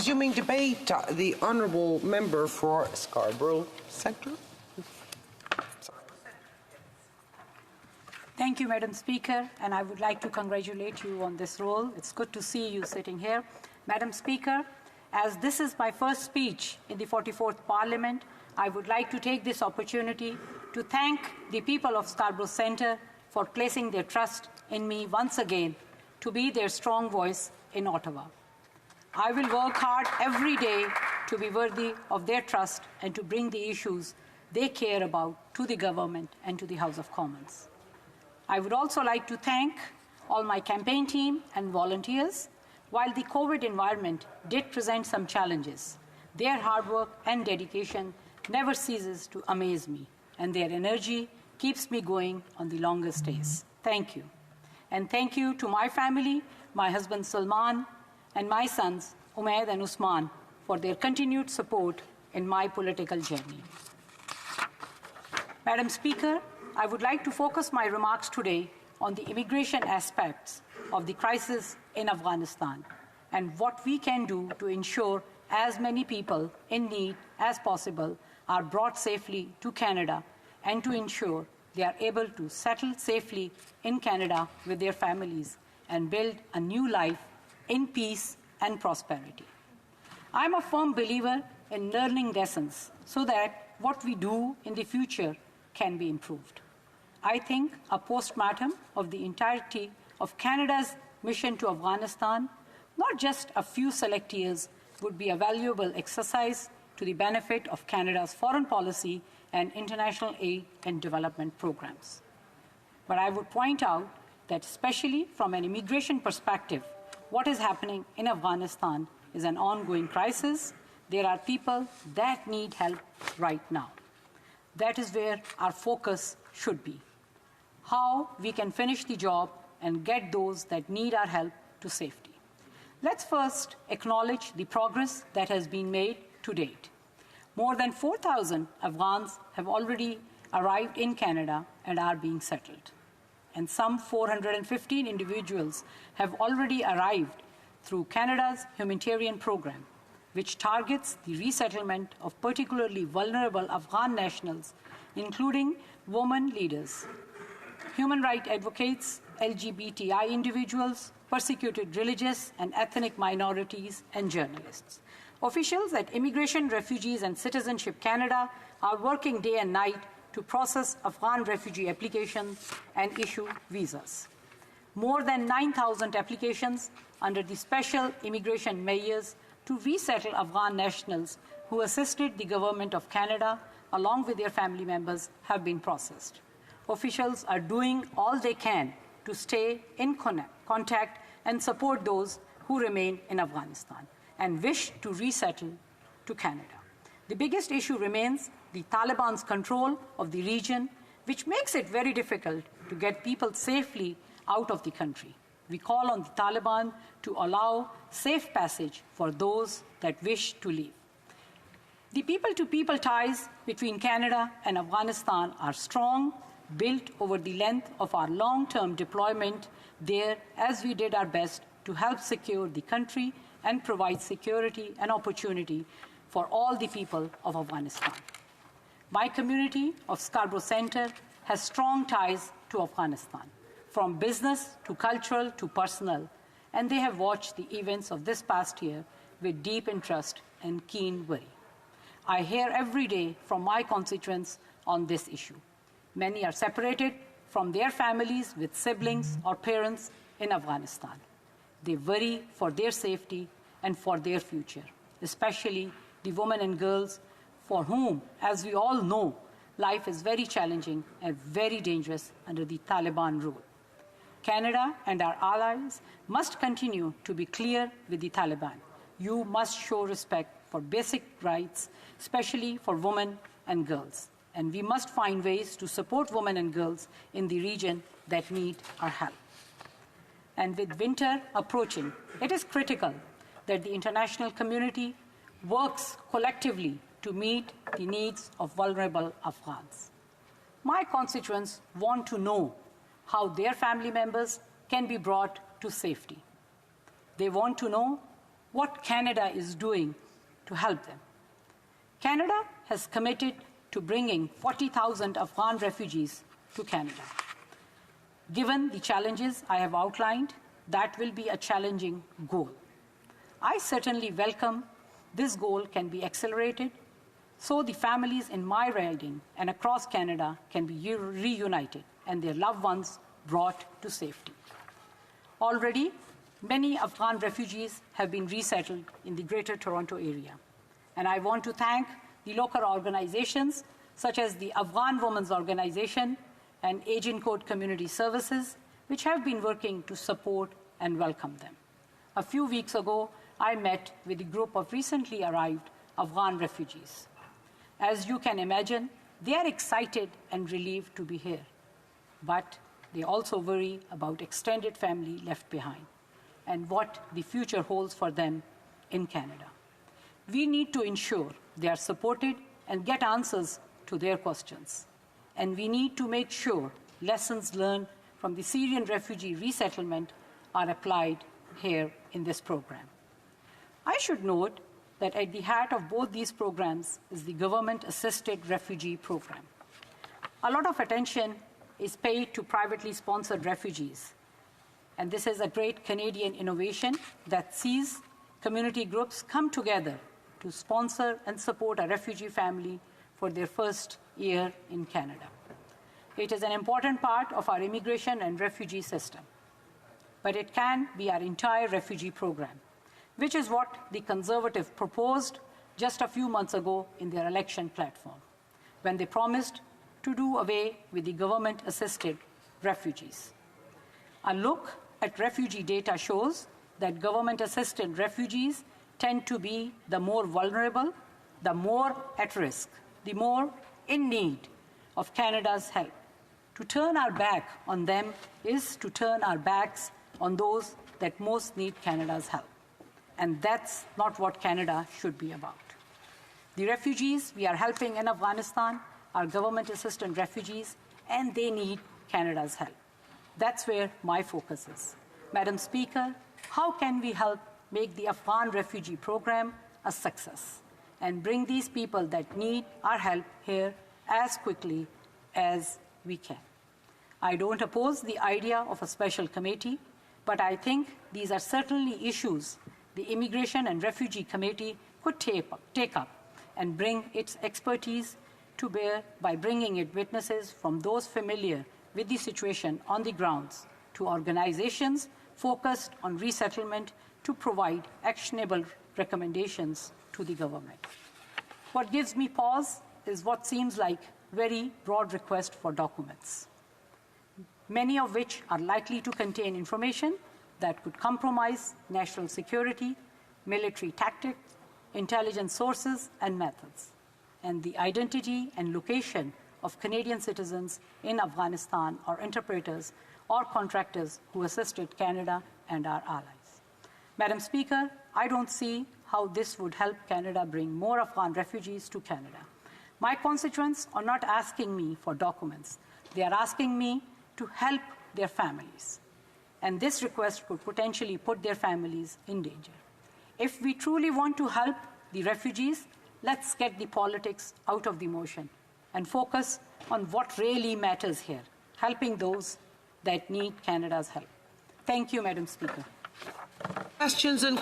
Resuming debate, the honourable member for Scarborough Centre. Thank you, Madam Speaker, and I would like to congratulate you on this role. It's good to see you sitting here. Madam Speaker, as this is my first speech in the 44th Parliament, I would like to take this opportunity to thank the people of Scarborough Centre for placing their trust in me once again to be their strong voice in Ottawa. I will work hard every day to be worthy of their trust and to bring the issues they care about to the government and to the House of Commons. I would also like to thank all my campaign team and volunteers. While the COVID environment did present some challenges, their hard work and dedication never ceases to amaze me, and their energy keeps me going on the longest days. Thank you. And thank you to my family, my husband Salman, and my sons Umaid and Usman for their continued support in my political journey. Madam Speaker, I would like to focus my remarks today on the immigration aspects of the crisis in Afghanistan and what we can do to ensure as many people in need as possible are brought safely to Canada and to ensure they are able to settle safely in Canada with their families and build a new life in peace and prosperity. I'm a firm believer in learning lessons so that what we do in the future can be improved. I think a postmortem of the entirety of Canada's mission to Afghanistan, not just a few select years, would be a valuable exercise to the benefit of Canada's foreign policy and international aid and development programs. But I would point out that, especially from an immigration perspective, what is happening in Afghanistan is an ongoing crisis. There are people that need help right now. That is where our focus should be. How we can finish the job and get those that need our help to safety. Let's first acknowledge the progress that has been made to date. More than 4,000 Afghans have already arrived in Canada and are being settled. And some 415 individuals have already arrived through Canada's humanitarian program, which targets the resettlement of particularly vulnerable Afghan nationals, including women leaders, human rights advocates, LGBTI individuals, persecuted religious and ethnic minorities, and journalists. Officials at Immigration, Refugees and Citizenship Canada are working day and night to process Afghan refugee applications and issue visas. More than 9,000 applications under the special immigration measures to resettle Afghan nationals who assisted the Government of Canada along with their family members have been processed. Officials are doing all they can to stay in contact and support those who remain in Afghanistan and wish to resettle to Canada. The biggest issue remains the Taliban's control of the region, which makes it very difficult to get people safely out of the country. We call on the Taliban to allow safe passage for those that wish to leave. The people-to-people ties between Canada and Afghanistan are strong, built over the length of our long-term deployment there, as we did our best to help secure the country and provide security and opportunity for all the people of Afghanistan. My community of Scarborough Centre has strong ties to Afghanistan, from business to cultural to personal, and they have watched the events of this past year with deep interest and keen worry. I hear every day from my constituents on this issue. Many are separated from their families with siblings or parents in Afghanistan. They worry for their safety and for their future, especially the women and girls for whom, as we all know, life is very challenging and very dangerous under the Taliban rule. Canada and our allies must continue to be clear with the Taliban. You must show respect for basic rights, especially for women and girls. And we must find ways to support women and girls in the region that need our help. And with winter approaching, it is critical that the international community works collectively to meet the needs of vulnerable Afghans. My constituents want to know how their family members can be brought to safety. They want to know what Canada is doing to help them. Canada has committed to bringing 40,000 Afghan refugees to Canada. Given the challenges I have outlined, that will be a challenging goal. I certainly welcome this goal can be accelerated so the families in my riding and across Canada can be reunited and their loved ones brought to safety. Already, many Afghan refugees have been resettled in the Greater Toronto area. And I want to thank the local organizations such as the Afghan Women's Organization and Agent Code Community Services, which have been working to support and welcome them. A few weeks ago, I met with a group of recently arrived Afghan refugees. As you can imagine, they are excited and relieved to be here, but they also worry about extended family left behind and what the future holds for them in Canada. We need to ensure they are supported and get answers to their questions. And we need to make sure lessons learned from the Syrian refugee resettlement are applied here in this program. I should note that at the heart of both these programs is the government-assisted refugee program. A lot of attention is paid to privately sponsored refugees, and this is a great Canadian innovation that sees community groups come together to sponsor and support a refugee family for their first year in Canada. It is an important part of our immigration and refugee system, but it can be our entire refugee program, which is what the Conservative proposed just a few months ago in their election platform, when they promised to do away with the government-assisted refugees. A look at refugee data shows that government-assisted refugees tend to be the more vulnerable, the more at risk, the more in need of Canada's help. To turn our back on them is to turn our backs on those that most need Canada's help. And that's not what Canada should be about. The refugees we are helping in Afghanistan are government-assisted refugees, and they need Canada's help. That's where my focus is. Madam Speaker, how can we help make the Afghan refugee program a success and bring these people that need our help here as quickly as we can? I don't oppose the idea of a special committee, but I think these are certainly issues the Immigration and Refugee Committee could take up and bring its expertise to bear by bringing it witnesses from those familiar with the situation on the grounds to organizations focused on resettlement to provide actionable recommendations to the government. What gives me pause is what seems like very broad request for documents, many of which are likely to contain information that could compromise national security, military tactics, intelligence sources, and methods, and the identity and location of Canadian citizens in Afghanistan or interpreters or contractors who assisted Canada and our allies. Madam Speaker, I don't see how this would help Canada bring more Afghan refugees to Canada. My constituents are not asking me for documents. They are asking me to help their families. And this request could potentially put their families in danger. If we truly want to help the refugees, let's get the politics out of the motion and focus on what really matters here, helping those that need Canada's help. Thank you, Madam Speaker. Questions and